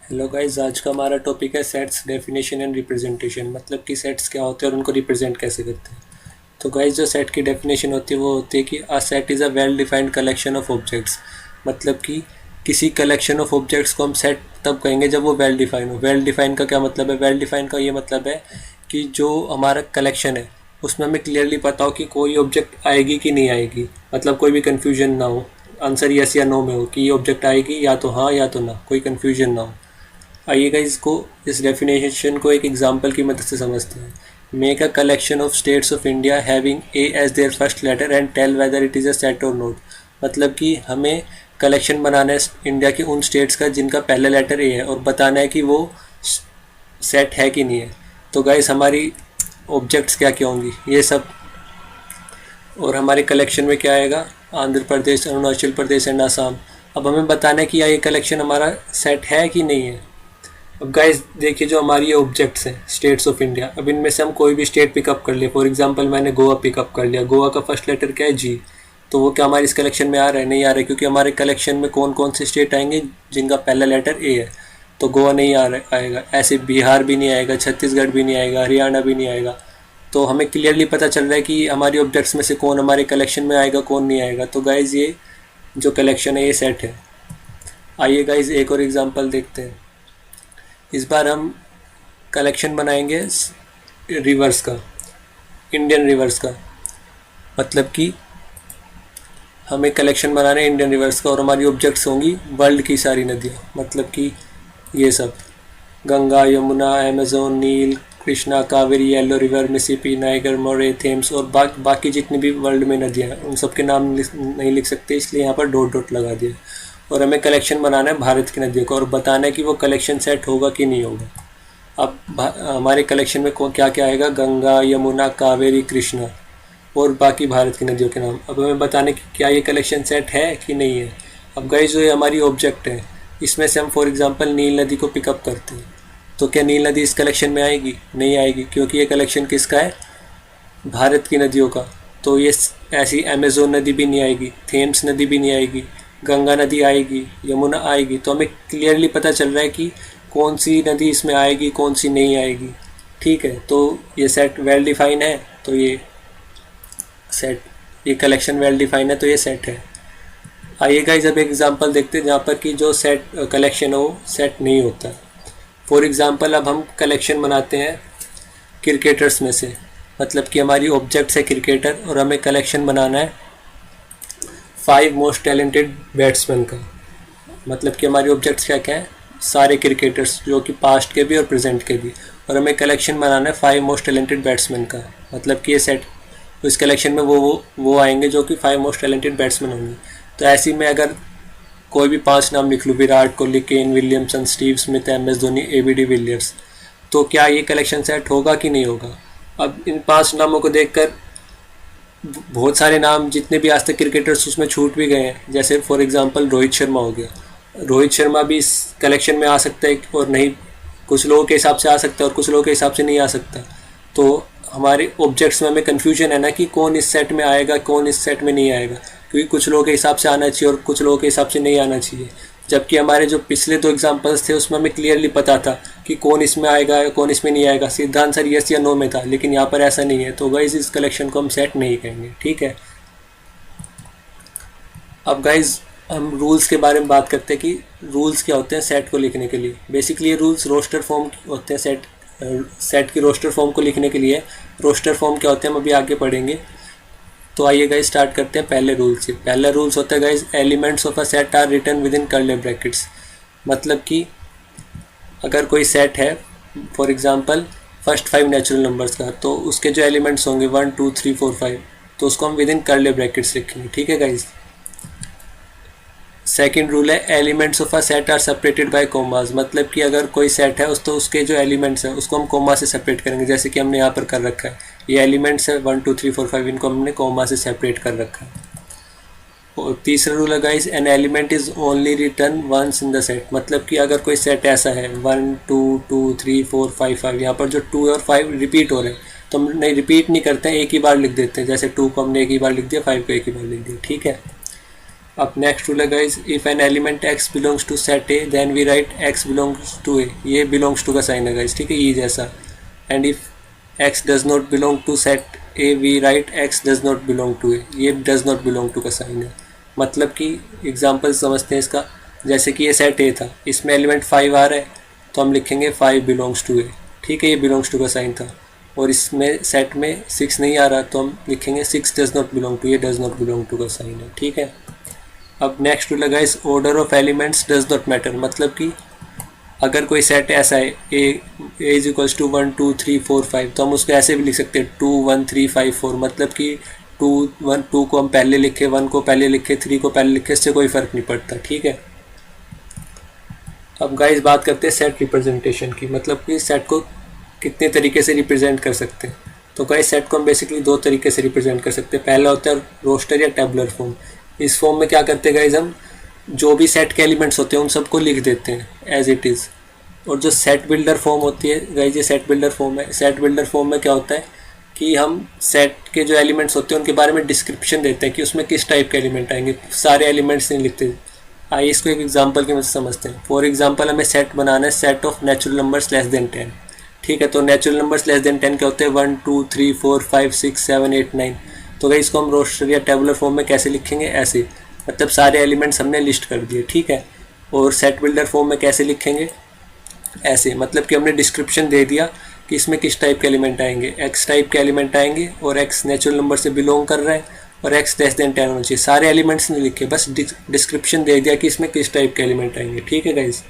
Hello guys, आज का हमारा टॉपिक है सेट्स डेफिनेशन एंड रिप्रेजेंटेशन। मतलब कि सेट्स क्या होते हैं और उनको रिप्रेजेंट कैसे करते हैं। तो गाइस, जो सेट की डेफिनेशन होती है वो होती है कि a set is a well defined collection of objects. मतलब कि किसी कलेक्शन ऑफ ऑब्जेक्ट्स को हम सेट तब कहेंगे जब वो वेल डिफाइन हो। वेल डिफाइन का क्या मतलब है? वेल डिफाइन का ये मतलब है कि जो हमारा कलेक्शन है उसमें हमें क्लियरली पता हो कि कोई ऑब्जेक्ट आएगी कि नहीं आएगी। मतलब कोई भी कन्फ्यूजन ना हो, आंसर यस या नो में हो कि ये ऑब्जेक्ट आएगी या तो हाँ या तो ना, कोई कन्फ्यूजन ना हो। आइएगा इसको, इस डेफिनेशन को एक एग्जांपल की मदद से समझते हैं। Make a collection of states of India having A as their first letter and tell whether it is a set और नोट। मतलब कि हमें कलेक्शन बनाना है इंडिया के उन स्टेट्स का जिनका पहला लेटर ए है और बताना है कि वो सेट है कि नहीं है। तो गाइस, हमारी ऑब्जेक्ट्स क्या क्या होंगी ये सब, और हमारे कलेक्शन में क्या आएगा? आंध्र प्रदेश, अरुणाचल प्रदेश एंड आसाम। अब हमें बताना है कि ये कलेक्शन हमारा सेट है कि नहीं है। अब गाइस देखिए, जो हमारी ऑब्जेक्ट्स हैं स्टेट्स ऑफ इंडिया, अब इनमें से हम कोई भी स्टेट पिकअप कर लिए। फॉर एग्जांपल मैंने गोवा पिकअप कर लिया। गोवा का फर्स्ट लेटर क्या है? जी। तो वो क्या हमारे इस कलेक्शन में आ रहा है? नहीं आ रहा है, क्योंकि हमारे कलेक्शन में कौन कौन से स्टेट आएंगे जिनका पहला लेटर ए है। तो गोवा नहीं आएगा। ऐसे बिहार भी नहीं आएगा, छत्तीसगढ़ भी नहीं आएगा, हरियाणा भी नहीं आएगा। तो हमें क्लियरली पता चल रहा है कि हमारी ऑब्जेक्ट्स में से कौन हमारे कलेक्शन में आएगा, कौन नहीं आएगा। तो गाइज, ये जो कलेक्शन है ये सेट है। आइए गाइज, एक और एग्जांपल देखते हैं। इस बार हम कलेक्शन बनाएंगे रिवर्स का, इंडियन रिवर्स का। मतलब कि हमें कलेक्शन बनाना है इंडियन रिवर्स का और हमारी ऑब्जेक्ट्स होंगी वर्ल्ड की सारी नदियाँ। मतलब कि ये सब Ganga, Yamuna, Amazon, Nile, Krishna, Kaveri, yellow river, Mississippi, Niger, मोरे, थेम्स और बाकी जितनी भी वर्ल्ड में नदियाँ हैं उन सब के नाम नहीं लिख सकते, इसलिए यहाँ पर डॉट डॉट लगा दिया। और हमें कलेक्शन बनाना है भारत की नदियों का और बताना है कि वो कलेक्शन सेट होगा कि नहीं होगा। अब हमारे कलेक्शन में क्या क्या आएगा? गंगा, यमुना, कावेरी, कृष्णा और बाकी भारत की नदियों के नाम। अब हमें बताने कि क्या ये कलेक्शन सेट है कि नहीं है। अब गाइस, जो ये हमारी ऑब्जेक्ट है इसमें से हम फॉर एग्जांपल नील नदी को पिकअप करते हैं। तो क्या नील नदी इस कलेक्शन में आएगी? नहीं आएगी, क्योंकि ये कलेक्शन किसका है? भारत की नदियों का। तो ये ऐसी अमेजोन नदी भी नहीं आएगी, थेम्स नदी भी नहीं आएगी, गंगा नदी आएगी, यमुना आएगी। तो हमें क्लियरली पता चल रहा है कि कौन सी नदी इसमें आएगी, कौन सी नहीं आएगी। ठीक है, तो ये सेट वेल डिफाइन है। तो ये कलेक्शन वेल डिफाइन है, तो ये सेट है। आइए गाइस, अब एग्जांपल देखते हैं जहाँ पर कि जो सेट कलेक्शन हो सेट नहीं होता। फॉर एग्जांपल, अब हम कलेक्शन बनाते हैं क्रिकेटर्स में से। मतलब कि हमारी ऑब्जेक्ट्स है क्रिकेटर और हमें कलेक्शन बनाना है 5 मोस्ट टैलेंटेड बैट्समैन का। मतलब कि हमारी ऑब्जेक्ट्स क्या क्या है? सारे क्रिकेटर्स, जो कि पास्ट के भी और प्रेजेंट के भी। और हमें कलेक्शन बनाना है 5 मोस्ट टैलेंटेड बैट्समैन का। मतलब कि ये सेट, इस कलेक्शन में वो आएंगे जो कि 5 मोस्ट टैलेंटेड बैट्समैन होंगे। तो ऐसी में अगर कोई भी 5 नाम लिख लूँ, Virat Kohli, Kane Williamson, Steve Smith, M S Dhoni, ABD Villiers, तो क्या ये कलेक्शन सेट होगा कि नहीं होगा? अब इन 5 नामों को देखकर बहुत सारे नाम जितने भी आज तक क्रिकेटर्स उसमें छूट भी गए हैं। जैसे फॉर एग्जांपल रोहित शर्मा हो गया। रोहित शर्मा भी इस कलेक्शन में आ सकता है और नहीं, कुछ लोगों के हिसाब से आ सकता है और कुछ लोगों के हिसाब से नहीं आ सकता। तो हमारे ऑब्जेक्ट्स में हमें कन्फ्यूजन है ना कि कौन इस सेट में आएगा, कौन इस सेट में नहीं आएगा। क्योंकि कुछ लोगों के हिसाब से आना चाहिए और कुछ लोगों के हिसाब से नहीं आना चाहिए। जबकि हमारे जो पिछले 2 एग्जांपल्स थे उसमें हमें क्लियरली पता था कि कौन इसमें आएगा, कौन इसमें नहीं आएगा। सीधा आंसर यस या नो में था, लेकिन यहाँ पर ऐसा नहीं है। तो गाइज, इस कलेक्शन को हम सेट नहीं कहेंगे। ठीक है, अब गाइज हम रूल्स के बारे में बात करते हैं कि रूल्स क्या होते हैं सेट को लिखने के लिए। बेसिकली ये रूल्स रोस्टर फॉर्म होते हैं सेट की रोस्टर फॉर्म को लिखने के लिए। रोस्टर फॉर्म क्या होते हैं हम अभी आगे पढ़ेंगे। तो आइए गाइज स्टार्ट करते हैं पहले रूल से। पहला रूल्स होता है guys, elements of a set are written within curly brackets. मतलब कि अगर कोई सेट है for example first 5 natural numbers का, तो उसके जो एलिमेंट्स होंगे 1 2 3 4 5, तो उसको हम विद इन कर्ली ब्रैकेट्स लिखेंगे। ठीक है गाइज। सेकेंड रूल है, elements of a set are separated by commas. मतलब कि अगर कोई सेट है तो उसके जो एलिमेंट्स हैं उसको हम कोमा से सेपरेट करेंगे, जैसे कि हमने यहाँ पर कर रखा है। ये एलिमेंट्स है 1 2 3 4 5, इनको हमने कोमा से सेपरेट कर रखा है। और तीसरा रूल है guys, an element is only written once in the set. मतलब कि अगर कोई सेट ऐसा है 1 2 2 3 4 5 5, यहाँ पर जो 2 और 5 रिपीट हो रहे हैं तो हम नहीं रिपीट नहीं करते हैं, एक ही बार लिख देते हैं। जैसे 2 को हमने एक ही बार लिख दिया, 5 को एक ही बार लिख दिया। ठीक है, अब नेक्स्ट रूल है guys, if an element x belongs to set A then we write x belongs to A. ये बिलोंग्स टू का साइन है गाइज, ठीक है, ई जैसा। And if x does not belong to set A we write x does not belong to A. ये does not belong to का sign है। मतलब कि एग्जाम्पल समझते हैं इसका। जैसे कि ये सेट ए था, इसमें एलिमेंट 5 आ रहा है तो हम लिखेंगे 5 बिलोंग्स टू ए, ठीक है, ये बिलोंग्स टू का साइन था। और इसमें सेट में 6 नहीं आ रहा तो हम लिखेंगे 6 डज नॉट बिलोंग टू, ये डज नॉट बिलोंग टू का साइन है, ठीक है। अब नेक्स्ट रूल है इस order of elements does not matter. मतलब कि अगर कोई सेट ऐसा है ए इज इक्वल्स टू 1 2 3 4 5, तो हम उसको ऐसे भी लिख सकते हैं 2 1 3 5 4। मतलब कि 2 को हम पहले लिखे, 1 को पहले लिखे, 3 को पहले लिखे, इससे कोई फ़र्क नहीं पड़ता, ठीक है। अब गाइस बात करते हैं सेट रिप्रेजेंटेशन की। मतलब कि सेट को कितने तरीके से रिप्रेजेंट कर सकते हैं। तो गाइस सेट को हम बेसिकली 2 तरीके से रिप्रेजेंट कर सकते हैं। पहला होता है रोस्टर या टेबुलर फॉर्म। इस फॉर्म में क्या करते हैं गाइस, हम जो भी सेट के एलिमेंट्स होते हैं उन सबको लिख देते हैं एज इट इज़। और जो सेट बिल्डर फॉर्म होती है गाइस, ये सेट बिल्डर फॉर्म है। सेट बिल्डर फॉर्म में क्या होता है कि हम सेट के जो एलिमेंट्स होते हैं उनके बारे में डिस्क्रिप्शन देते हैं कि उसमें किस टाइप के एलिमेंट आएंगे। सारे एलिमेंट्स नहीं लिखते। आइए इसको एक एग्जांपल की मदद से समझते हैं। फॉर एग्जांपल हमें सेट बनाना है set of natural numbers less than 10, ठीक है। तो नेचुरल नंबर्स लेस देन 10 क्या होते हैं, 1 2 3 4 5 6 7 8 9। तो गाइस इसको हम रोस्टर या टेबुलर फॉर्म में कैसे लिखेंगे, ऐसे, मतलब सारे एलिमेंट्स हमने लिस्ट कर दिए, ठीक है। और सेट बिल्डर फॉर्म में कैसे लिखेंगे, ऐसे, मतलब कि हमने डिस्क्रिप्शन दे दिया कि इसमें किस टाइप के एलिमेंट आएंगे। एक्स टाइप के एलिमेंट आएंगे और एक्स नेचुरल नंबर से बिलोंग कर रहा है और एक्स लेस देन 10 होना चाहिए। सारे एलिमेंट्स नहीं लिखे, बस डिस्क्रिप्शन दे दिया कि इसमें किस टाइप के एलिमेंट आएंगे, ठीक है गाइज।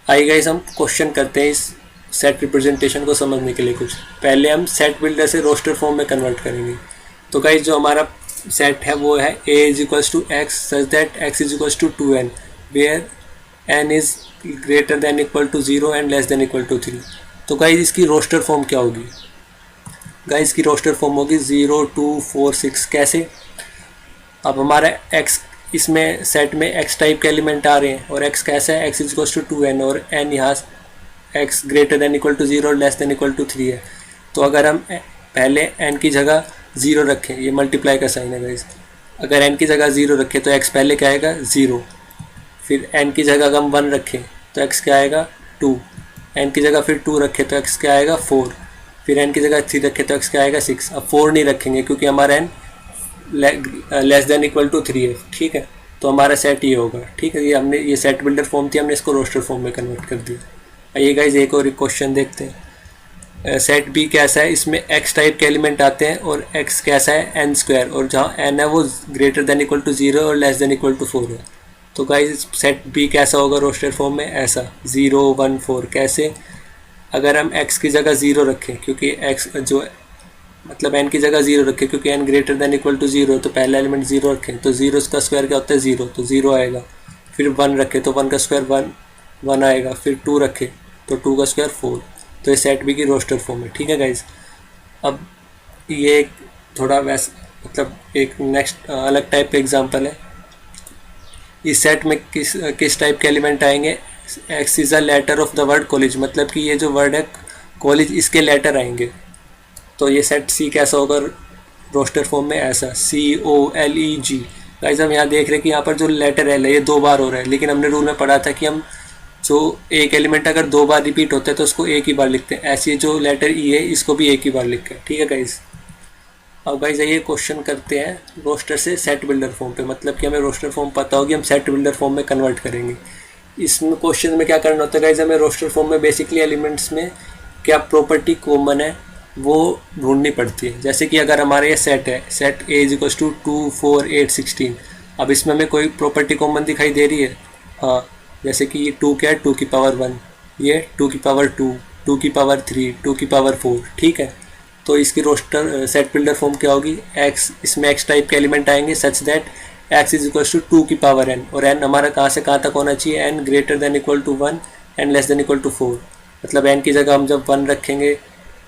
आइए गाइज हम क्वेश्चन करते हैं इस सेट रिप्रेजेंटेशन को समझने के लिए। कुछ पहले हम सेट बिल्डर से रोस्टर फॉर्म में कन्वर्ट करेंगे। तो गाइज जो हमारा सेट है वो है A is equals to x such that x is equals to 2n where n is greater than equal to 0 and less than equal to 3। तो गाइज इसकी रोस्टर फॉर्म क्या होगी, गाइज की रोस्टर फॉर्म होगी 0 2 4 6। कैसे, अब हमारा x इसमें सेट में x टाइप के एलिमेंट आ रहे हैं और x कैसा है, x is equals to 2n और n यहाँ x greater than equal to 0 और लेस देन इक्वल टू 3 है। तो अगर हम पहले n की जगह 0 रखें, ये मल्टीप्लाई का साइन है गाइज, अगर n की जगह 0 रखें तो x पहले क्या आएगा 0, फिर n की जगह अगर हम 1 रखें तो x क्या आएगा 2, n की जगह फिर 2 रखें तो x क्या आएगा 4, फिर n की जगह 3 रखें तो x क्या आएगा 6। अब 4 नहीं रखेंगे क्योंकि हमारा n less than equal to 3 है, ठीक है। तो हमारा सेट ये होगा, ठीक है। ये हमने ये सेट बिल्डर फॉर्म थी, हमने इसको रोस्टर फॉर्म में कन्वर्ट कर दिया। आइए गाइज एक और क्वेश्चन देखते हैं। सेट बी कैसा है, इसमें x टाइप के एलिमेंट आते हैं और x कैसा है n स्क्वायर, और जहाँ n है वो ग्रेटर देन इक्वल टू 0 और लेस देन इक्वल टू 4 है। तो गाइज सेट बी कैसा होगा रोस्टर फॉर्म में, ऐसा 0 1 4। कैसे, अगर हम x की जगह 0 रखें क्योंकि x जो मतलब n की जगह 0 रखें क्योंकि n greater than equal to 0 है, तो पहला एलिमेंट 0 रखें तो 0 का स्क्वायर क्या होता है 0, तो 0 आएगा। फिर 1 रखें तो 1 का स्क्वायर 1 आएगा। फिर 2 रखें तो 2 का स्क्वायर 4। तो ये सेट बी की रोस्टर फॉर्म है, ठीक है गाइज। अब ये एक थोड़ा मतलब एक नेक्स्ट अलग टाइप का एग्जाम्पल है। इस सेट में किस टाइप के एलिमेंट आएंगे, x is a letter of the word college. मतलब कि ये जो वर्ड है कॉलेज, इसके लेटर आएंगे। तो ये सेट सी कैसा होगा रोस्टर फॉर्म में, ऐसा COLEG। गाइस हम यहाँ देख रहे हैं कि यहाँ पर जो लेटर एल है ये 2 बार हो रहा है, लेकिन हमने रूल में पढ़ा था कि हम जो एक एलिमेंट अगर 2 बार रिपीट होता है तो उसको एक ही बार लिखते हैं। ऐसे जो लेटर ई है इसको भी एक ही बार लिखते हैं, ठीक है गाइस। अब गाइस ये क्वेश्चन करते हैं रोस्टर से सेट बिल्डर फॉर्म पे। मतलब कि हमें रोस्टर फॉर्म पता होगी, हम सेट बिल्डर फॉर्म में कन्वर्ट करेंगे। इसमें क्वेश्चन में क्या करना होता है गाइस, हमें रोस्टर फॉर्म में बेसिकली एलिमेंट्स में क्या प्रॉपर्टी कॉमन है वो ढूंढनी पड़ती है। जैसे कि अगर हमारा ये सेट है, set A is equals to 2 4 8 16। अब इसमें हमें कोई प्रॉपर्टी कॉमन दिखाई दे रही है, हाँ, जैसे कि ये 2 क्या है 2 की पावर 1, ये 2 की पावर 2, 2 की पावर 3, 2 की पावर 4, ठीक है। तो इसकी रोस्टर सेट बिल्डर फॉर्म क्या होगी, x, इसमें x टाइप के एलिमेंट आएंगे such that x is equals to 2 की पावर n, और n हमारा कहाँ से कहाँ तक होना चाहिए, n greater than equal to 1 and less than equal to 4। मतलब n की जगह हम जब 1 रखेंगे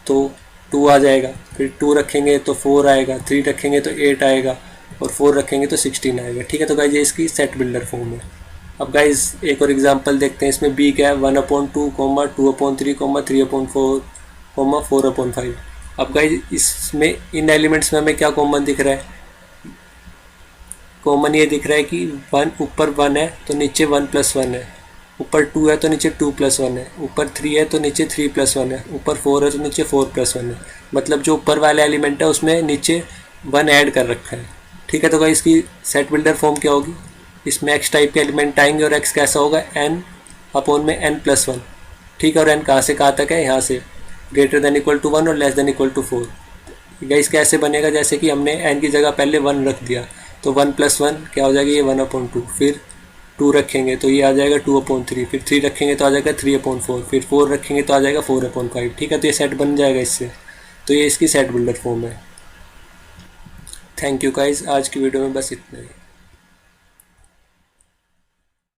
तो 2 आ जाएगा, फिर 2 रखेंगे तो 4 आएगा, 3 रखेंगे तो 8 आएगा, और 4 रखेंगे तो 16 आएगा, ठीक है। तो गाइज ये इसकी सेट बिल्डर फॉर्म है। अब गाइज एक और एग्जांपल देखते हैं। इसमें b क्या है 1/2, 2/3, 3/4, 4/5। अब गाइज इसमें इन एलिमेंट्स में हमें क्या कॉमन दिख रहा है, कॉमन ये दिख रहा है कि वन ऊपर 1 है तो नीचे 1+1 है, ऊपर 2 है तो नीचे 2+1 है, ऊपर 3 है तो नीचे 3+1 है, ऊपर 4 है तो नीचे 4+1 है। मतलब जो ऊपर वाला एलिमेंट है उसमें नीचे 1 ऐड कर रखा है। ठीक है, तो भाई इसकी सेट बिल्डर फॉर्म क्या होगी, इसमें एक्स टाइप के एलिमेंट आएंगे और एक्स कैसा होगा n/n+1। ठीक है, और n कहाँ से कहाँ तक है, यहाँ से >= 1 और <4। गाइस कैसे बनेगा, जैसे कि हमने n की जगह पहले 1 रख दिया तो 1+1 क्या हो जाएगा, ये 1/2, फिर 2 रखेंगे तो ये आ जाएगा 2/3, फिर 3 रखेंगे तो आ जाएगा 3/4, फिर 4 रखेंगे तो आ जाएगा 4/5। ठीक है, तो ये सेट बन जाएगा इससे। तो ये इसकी सेट बिल्डर फॉर्म है। थैंक यू गाइस, आज की वीडियो में बस इतना ही।